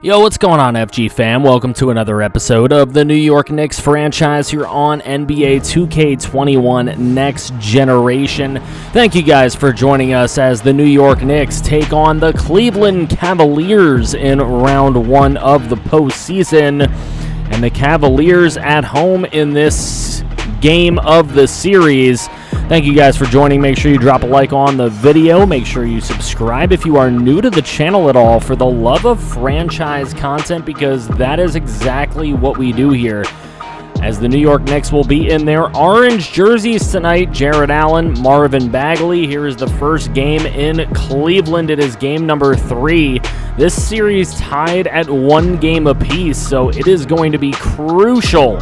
Yo, what's going on, FG fam? Welcome to another episode of the New York Knicks franchise here on NBA 2K21 Next Generation. Thank you guys for joining us as the New York Knicks take on the Cleveland Cavaliers in round one of the postseason. And the Cavaliers at home in this game of the series. Thank you guys for joining. Make sure you drop a like on the video. Make sure you subscribe if you are new to the channel at all for the love of franchise content, because that is exactly what we do here. As the New York Knicks will be in their orange jerseys tonight, Jarrett Allen, Marvin Bagley. Here is the first game in Cleveland. It is game number 3. This series tied at 1 game apiece, so it is going to be crucial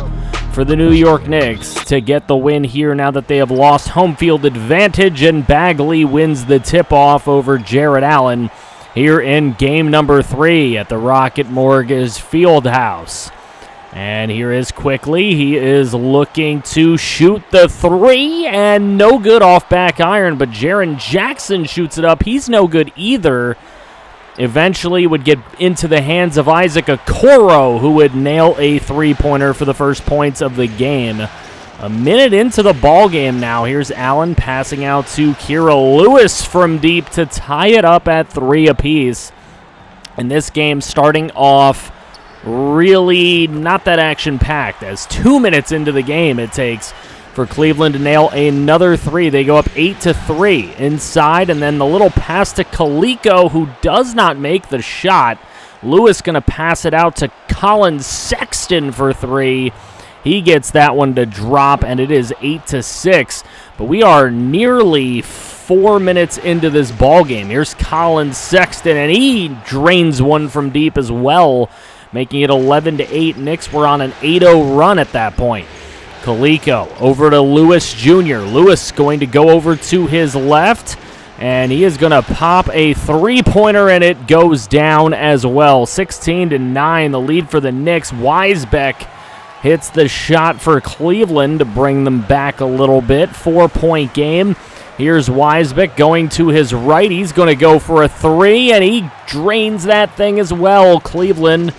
for the New York Knicks to get the win here now that they have lost home field advantage, and Bagley wins the tip-off over Jarrett Allen here in game number 3 at the Rocket Mortgage Fieldhouse. And here is quickly, he is looking to shoot the 3, and no good off back iron, but Jaren Jackson shoots it up. He's no good either. Eventually would get into the hands of Isaac Okoro, who would nail a three-pointer for the first points of the game. A minute into the ball game now. Here's Allen passing out to Kira Lewis from deep to tie it up at 3 apiece. And this game starting off really not that action-packed, as 2 minutes into the game it takes for Cleveland to nail another 3. They go up 8-3 inside, and then the little pass to Kaliko, who does not make the shot. Lewis going to pass it out to Colin Sexton for 3. He gets that one to drop, and it is 8-6. But we are nearly 4 minutes into this ball game. Here's Colin Sexton, and he drains one from deep as well, making it 11-8. Knicks were on an 8-0 run at that point. Kaliko over to Lewis Jr. Lewis going to go over to his left, and he is going to pop a three-pointer, and it goes down as well. 16-9, the lead for the Knicks. Weisbeck hits the shot for Cleveland to bring them back a little bit. 4-point game. Here's Weisbeck going to his right. He's going to go for a 3, and he drains that thing as well. Cleveland,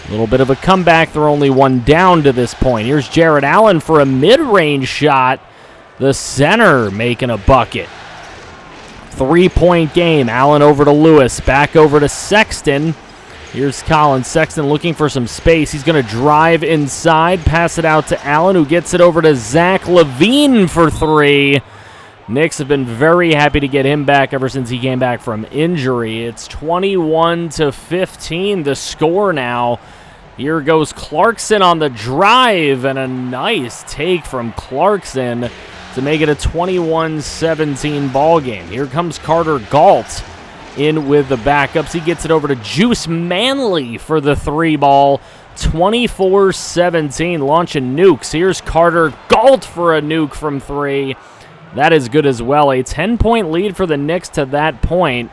a little bit of a comeback. They're only one down to this point. Here's Jarrett Allen for a mid-range shot. The center making a bucket. 3-point game. Allen over to Lewis. Back over to Sexton. Here's Colin Sexton looking for some space. He's going to drive inside. Pass it out to Allen, who gets it over to Zach LaVine for 3. Knicks have been very happy to get him back ever since he came back from injury. It's 21-15, the score now. Here goes Clarkson on the drive, and a nice take from Clarkson to make it a 21-17 ball game. Here comes Carter Galt in with the backups. He gets it over to Juice Manley for the 3-ball. 24-17, launching nukes. Here's Carter Galt for a nuke from 3. That is good as well. A 10-point lead for the Knicks to that point.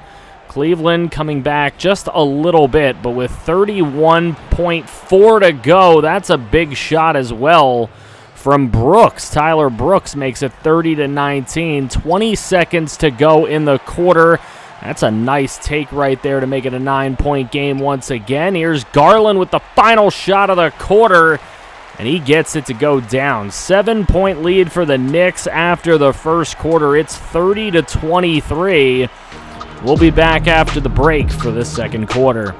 Cleveland coming back just a little bit, but with 31.4 to go, that's a big shot as well from Brooks. Tyler Brooks makes it 30-19. 20 seconds to go in the quarter. That's a nice take right there to make it a 9-point game once again. Here's Garland with the final shot of the quarter, and he gets it to go down. 7-point lead for the Knicks after the first quarter. It's 30-23. We'll be back after the break for the second quarter.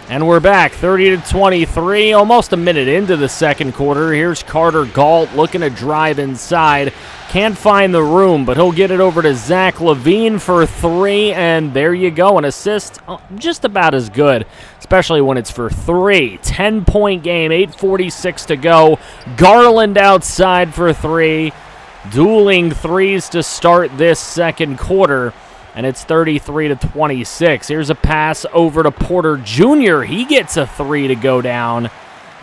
And we're back, 30-23, almost a minute into the second quarter. Here's Carter Galt looking to drive inside. Can't find the room, but he'll get it over to Zach LaVine for 3, and there you go. An assist, just about as good, especially when it's for 3. 10-point game, 8:46 to go. Garland outside for 3. Dueling threes to start this second quarter. And it's 33-26. Here's a pass over to Porter Jr. He gets a 3 to go down.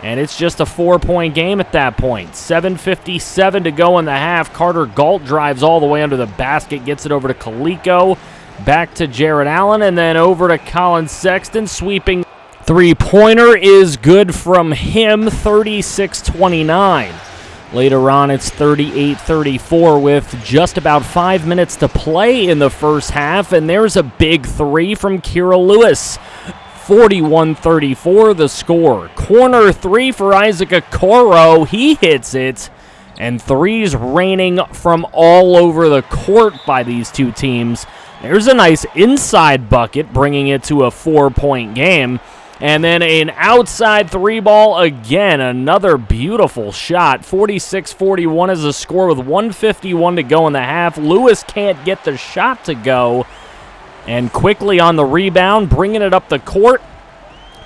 And it's just a 4-point game at that point. 7:57 to go in the half. Carter Galt drives all the way under the basket, gets it over to Kaliko. Back to Jarrett Allen, and then over to Colin Sexton, sweeping Three-pointer is good from him, 36-29. Later on, it's 38-34 with just about 5 minutes to play in the first half, and there's a big three from Kira Lewis. 41-34 the score. Corner three for Isaac Okoro. He hits it, and threes raining from all over the court by these two teams. There's a nice inside bucket, bringing it to a 4-point game. And then an outside three ball again, another beautiful shot. 46-41 is the score with 1:51 to go in the half. Lewis can't get the shot to go. And quickly on the rebound, bringing it up the court.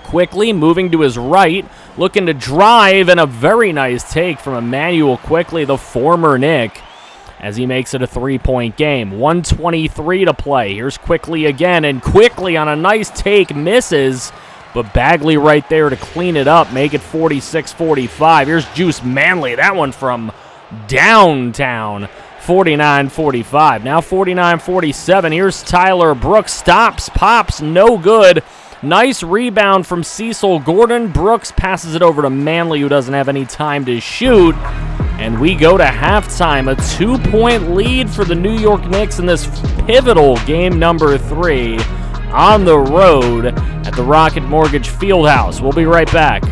Quickly moving to his right, looking to drive, and a very nice take from Emmanuel Quickly, the former Knick, as he makes it a 3-point game. 1:23 to play. Here's Quickly again, and Quickly on a nice take misses. But Bagley right there to clean it up, make it 46-45. Here's Juice Manley, that one from downtown, 49-45. Now 49-47. Here's Tyler Brooks, stops, pops, no good. Nice rebound from Cecil Gordon. Brooks passes it over to Manley, who doesn't have any time to shoot. And we go to halftime, a 2-point lead for the New York Knicks in this pivotal game number 3. On the road at the Rocket Mortgage Fieldhouse. We'll be right back.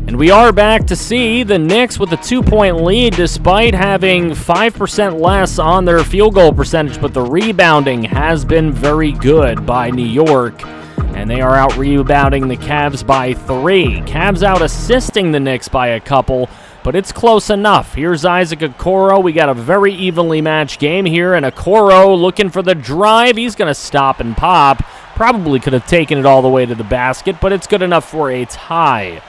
And we are back to see the Knicks with a 2-point lead despite having 5% less on their field goal percentage, but the rebounding has been very good by New York, and they are out rebounding the Cavs by 3. Cavs out assisting the Knicks by a couple, but it's close enough. Here's Isaac Okoro. We got a very evenly matched game here, and Okoro looking for the drive. He's going to stop and pop. Probably could have taken it all the way to the basket, but it's good enough for a tie.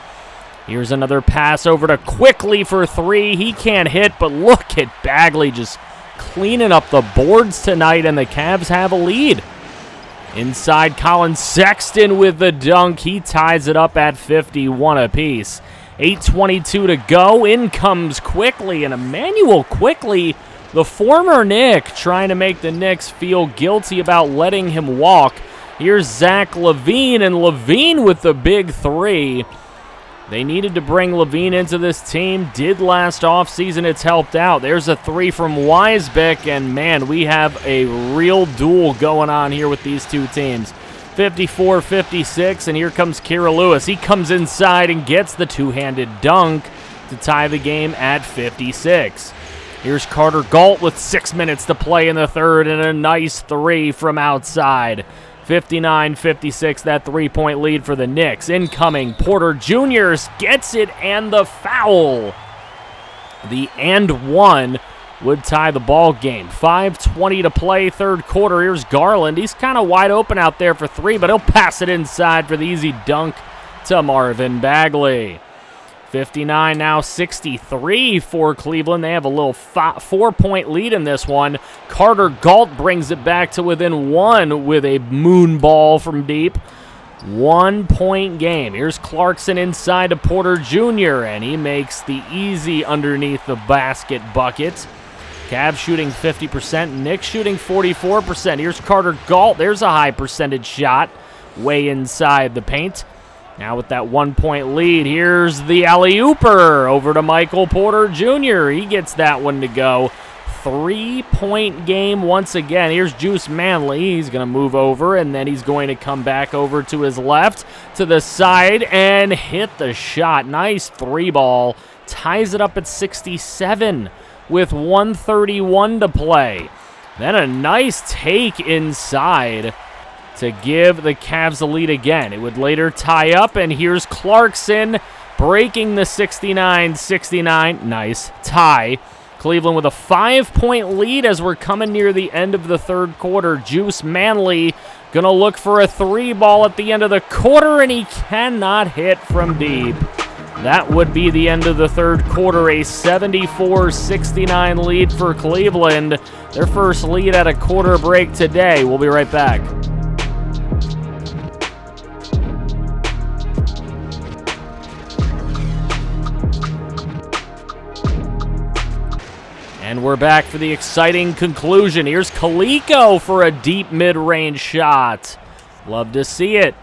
Here's another pass over to Quickly for 3. He can't hit, but look at Bagley just cleaning up the boards tonight, and the Cavs have a lead. Inside, Colin Sexton with the dunk. He ties it up at 51 apiece. 8:22 to go. In comes Quickly, and Emmanuel Quickly, the former Knick, trying to make the Knicks feel guilty about letting him walk. Here's Zach LaVine, and LaVine with the big 3. They needed to bring LaVine into this team. Did last offseason. It's helped out. There's a 3 from Weisbeck, and man, we have a real duel going on here with these two teams. 54-56, and here comes Kira Lewis. He comes inside and gets the two-handed dunk to tie the game at 56. Here's Carter Galt with 6 minutes to play in the third, and a nice 3 from outside. 59-56, that 3-point lead for the Knicks. Incoming, Porter Jr. gets it, and the foul. The and one would tie the ball game. 5:20 to play, third quarter. Here's Garland. He's kind of wide open out there for 3, but he'll pass it inside for the easy dunk to Marvin Bagley. 59 now 63 for Cleveland. They have a little 4-point lead in this one. Carter Galt brings it back to within 1 with a moon ball from deep. 1-point game. Here's Clarkson inside to Porter Jr., and he makes the easy underneath the basket bucket. Cavs shooting 50%, Knicks shooting 44%. Here's Carter Galt. There's a high percentage shot way inside the paint. Now with that 1-point lead, here's the alley-ooper over to Michael Porter Jr. He gets that one to go. 3-point game once again. Here's Juice Manley. He's going to move over, and then he's going to come back over to his left, to the side, and hit the shot. Nice 3-ball. Ties it up at 67 with 1:31 to play. Then a nice take inside to give the Cavs the lead again. It would later tie up, and here's Clarkson breaking the 69-69. Nice tie. Cleveland with a 5-point lead as we're coming near the end of the third quarter. Juice Manley gonna look for a 3-ball at the end of the quarter, and he cannot hit from deep. That would be the end of the third quarter, a 74-69 lead for Cleveland. Their first lead at a quarter break today. We'll be right back. And we're back for the exciting conclusion. Here's Kaliko for a deep mid-range shot. Love to see it.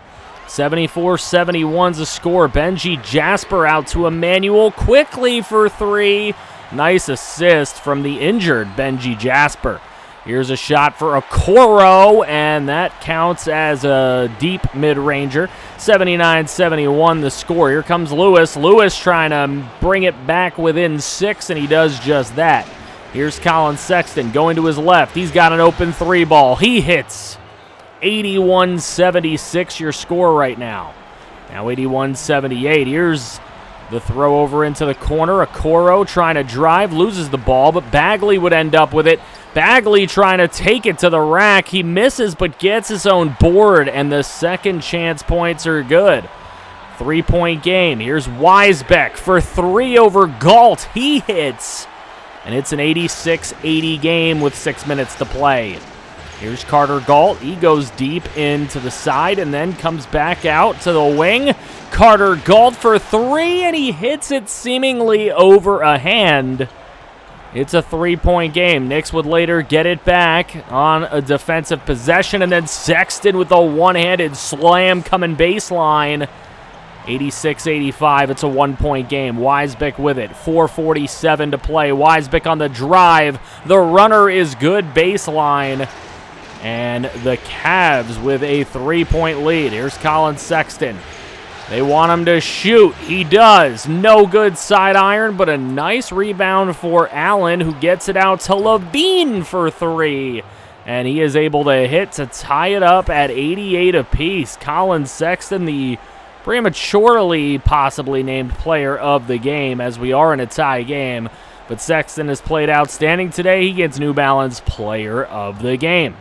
74-71's the score. Benji Jasper out to Emmanuel quickly for three. Nice assist from the injured Benji Jasper. Here's a shot for Okoro, and that counts as a deep mid-ranger. 79-71 the score. Here comes Lewis. Lewis trying to bring it back within 6, and he does just that. Here's Colin Sexton going to his left. He's got an open three ball. He hits. 81-76 your score right now. Now 81-78. Here's the throw over into the corner. Okoro trying to drive, loses the ball, but Bagley would end up with it. Bagley trying to take it to the rack. He misses but gets his own board, and the second chance points are good. 3-point game. Here's Weisbeck for three over Galt. He hits, and it's an 86-80 game with 6 minutes to play. Here's Carter Galt. He goes deep into the side and then comes back out to the wing. Carter Galt for three, and he hits it seemingly over a hand. It's a 3-point game. Knicks would later get it back on a defensive possession, and then Sexton with a one-handed slam coming baseline. 86-85, it's a 1-point game. Weisbeck with it, 4:47 to play. Weisbeck on the drive. The runner is good baseline. And the Cavs with a 3-point lead. Here's Colin Sexton. They want him to shoot. He does. No good side iron, but a nice rebound for Allen, who gets it out to Levine for three. And he is able to hit to tie it up at 88 apiece. Colin Sexton, the prematurely possibly named player of the game, as we are in a tie game. But Sexton has played outstanding today. He gets New Balance player of the game.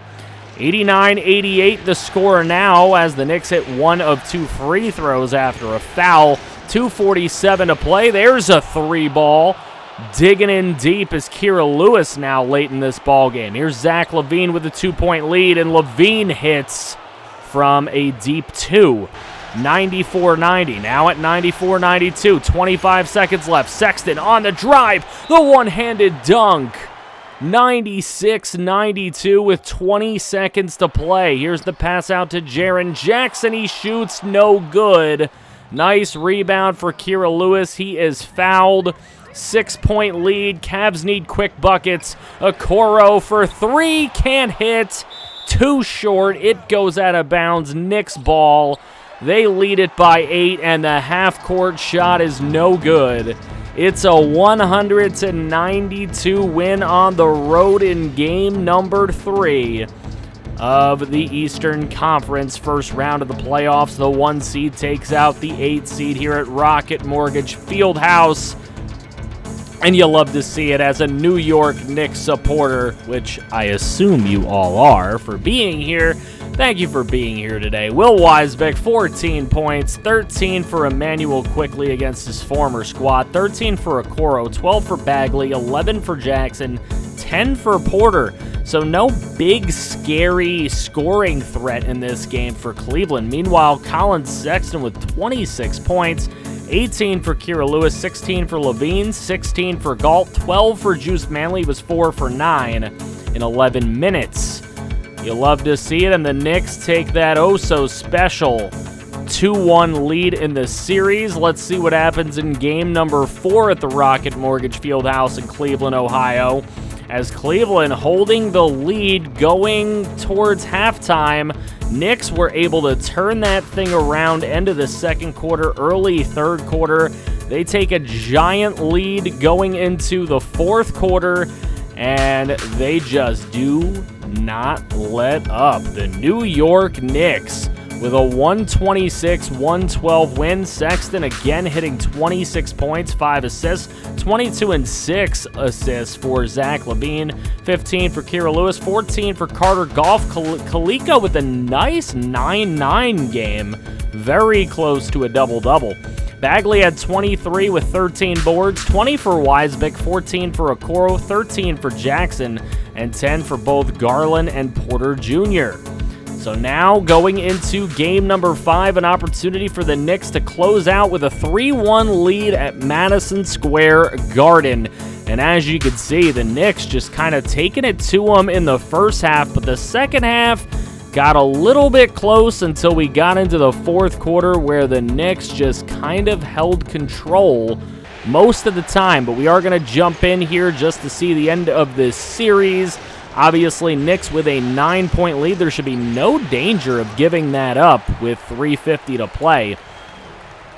89-88 the score now as the Knicks hit one of two free throws after a foul. 2:47 to play. There's a three ball. Digging in deep is Kira Lewis now late in this ball game. Here's Zach LaVine with a 2-point lead, and LaVine hits from a deep two. 94-90. Now at 94-92. 25 seconds left. Sexton on the drive. The one-handed dunk. 96-92 with 20 seconds to play. Here's the pass out to Jaren Jackson. He shoots, no good. Nice rebound for Kira Lewis. He is fouled. 6-point lead. Cavs need quick buckets. Okoro for three. Can't hit. Too short. It goes out of bounds. Knicks ball. They lead it by 8, and the half-court shot is no good. It's a 100-92 win on the road in game number 3 of the Eastern Conference first round of the playoffs. The 1 seed takes out the 8 seed here at Rocket Mortgage Fieldhouse. And you love to see it as a New York Knicks supporter, which I assume you all are for being here. Thank you for being here today. Will Weisbeck, 14 points, 13 for Emmanuel quickly against his former squad, 13 for Okoro, 12 for Bagley, 11 for Jackson, 10 for Porter. So no big, scary scoring threat in this game for Cleveland. Meanwhile, Colin Sexton with 26 points, 18 for Kira Lewis, 16 for Levine, 16 for Galt, 12 for Juice Manley, was 4 for 9 in 11 minutes. You love to see it, and the Knicks take that oh-so-special 2-1 lead in the series. Let's see what happens in game number 4 at the Rocket Mortgage Fieldhouse in Cleveland, Ohio. As Cleveland holding the lead going towards halftime, Knicks were able to turn that thing around end of the second quarter, early third quarter. They take a giant lead going into the fourth quarter, and they just do not let up. The New York Knicks with a 126-112 win. Sexton again hitting 26 points, 5 assists, 22 and 6 assists for Zach LaVine, 15 for Kira Lewis, 14 for Carter Galt. Kaliko with a nice 9-9 game, very close to a double-double. Bagley had 23 with 13 boards, 20 for Weisbeck, 14 for Okoro, 13 for Jackson, and 10 for both Garland and Porter Jr. So now going into game number 5, an opportunity for the Knicks to close out with a 3-1 lead at Madison Square Garden. And as you can see, the Knicks just kind of taking it to them in the first half, but the second half got a little bit close until we got into the fourth quarter where the Knicks just kind of held control most of the time. But we are going to jump in here just to see the end of this series. Obviously, Knicks with a 9-point lead. There should be no danger of giving that up with 3:50 to play.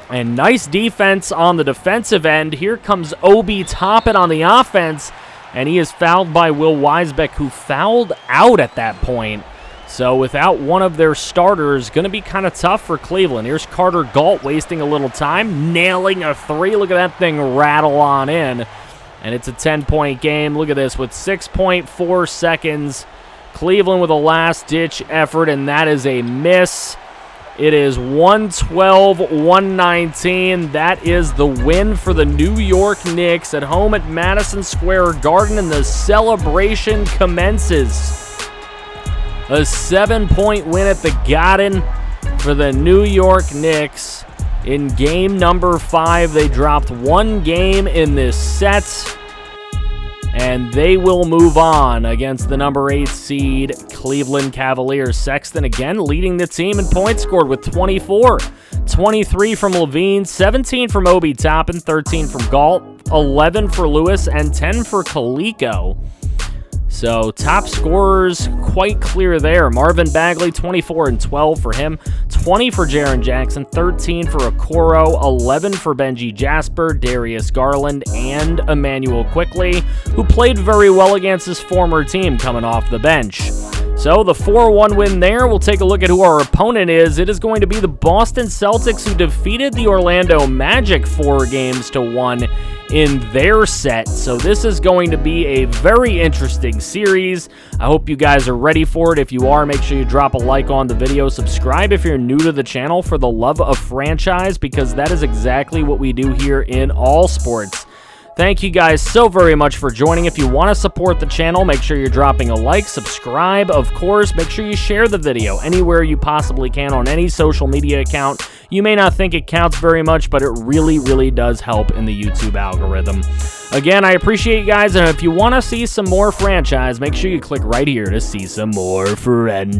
And nice defense on the defensive end. Here comes Obi Toppin on the offense, and he is fouled by Will Weisbeck, who fouled out at that point. So without one of their starters, going to be kind of tough for Cleveland. Here's Carter Galt wasting a little time, nailing a 3. Look at that thing rattle on in. And it's a 10-point game. Look at this, with 6.4 seconds. Cleveland with a last-ditch effort, and that is a miss. It is 112-119. That is the win for the New York Knicks at home at Madison Square Garden, and the celebration commences. A 7-point win at the Garden for the New York Knicks. In game number 5, they dropped one game in this set, and they will move on against the number 8 seed Cleveland Cavaliers. Sexton again leading the team in points scored with 24. 23 from Levine, 17 from Obi Toppin, 13 from Galt, 11 for Lewis, and 10 for Kaliko. So top scorers quite clear there. Marvin Bagley, 24 and 12 for him, 20 for Jaren Jackson, 13 for Okoro, 11 for Benji Jasper, Darius Garland, and Emmanuel Quickley, who played very well against his former team coming off the bench. So the 4-1 win there. We'll take a look at who our opponent is. It is going to be the Boston Celtics, who defeated the Orlando Magic 4-1 in their set. So this is going to be a very interesting series. I hope you guys are ready for it. If you are, make sure you drop a like on the video. Subscribe if you're new to the channel for the love of franchise, because that is exactly what we do here in all sports. Thank you guys so very much for joining. If you want to support the channel, make sure you're dropping a like, subscribe, of course. Make sure you share the video anywhere you possibly can on any social media account. You may not think it counts very much, but it really, really does help in the YouTube algorithm. Again, I appreciate you guys, and if you want to see some more franchise, make sure you click right here to see some more franchise.